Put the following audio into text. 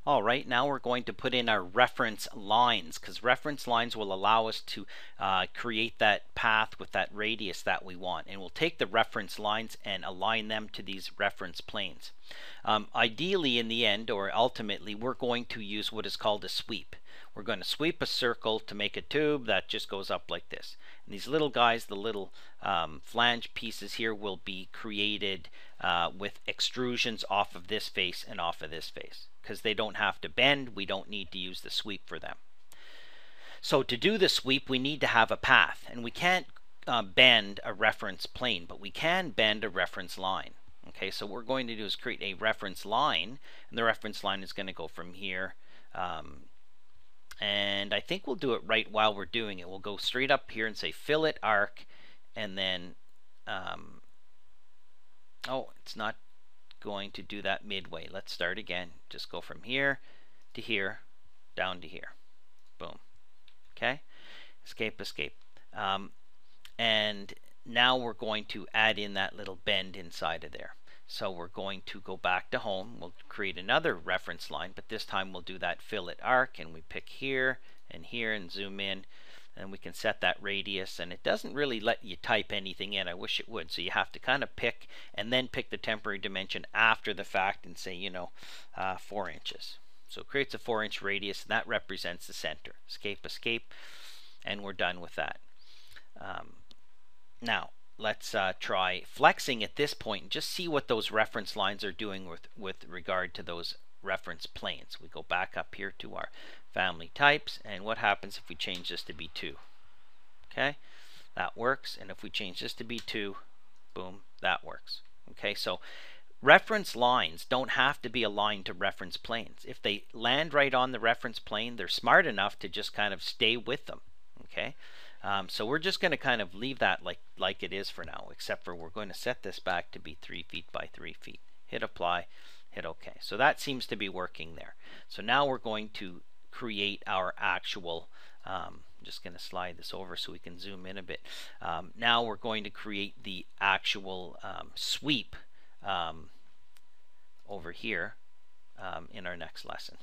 All right, now we're going to put in our reference lines, because reference lines will allow us to create that path with that radius that we want. And we'll take the reference lines and align them to these reference planes. Ideally, in the end, or ultimately, we're going to use what is called a sweep. We're going to sweep a circle to make a tube that just goes up like this. And these little guys, the little flange pieces here, will be created with extrusions off of this face and off of this face. Because they don't have to bend, we don't need to use the sweep for them. So to do the sweep, we need to have a path. And we can't bend a reference plane, but we can bend a reference line. Okay, so what we're going to do is create a reference line. And the reference line is going to go from here. And I think we'll do it right while we're doing it. We'll go straight up here and say fillet arc. And then, oh, it's not going to do that midway. Let's start again. Just go from here to here, down to here. Boom. Okay. Escape, escape. And now we're going to add in that little bend inside of there. So we're going to go back to home. We'll create another reference line, but this time we'll do that fillet arc, and we pick here and zoom in. And we can set that radius, and it doesn't really let you type anything in. I wish it would. So you have to kind of pick and then pick the temporary dimension after the fact and say, you know, 4 inches. So it creates a 4-inch radius, and that represents the center. Escape, escape, and we're done with that. Now let's try flexing at this point and just see what those reference lines are doing with regard to those reference planes. We go back up here to our family types, and what happens if we change this to be 2? Okay, that works. And if we change this to be 2, boom, that works. Okay, so reference lines don't have to be aligned to reference planes. If they land right on the reference plane, they're smart enough to just kind of stay with them. Okay, so we're just going to kind of leave that like it is for now, except for we're going to set this back to be 3 feet by 3 feet. Hit apply, hit OK. So that seems to be working there. So now we're going to create our actual, I'm just going to slide this over so we can zoom in a bit. Now we're going to create the actual sweep over here in our next lesson.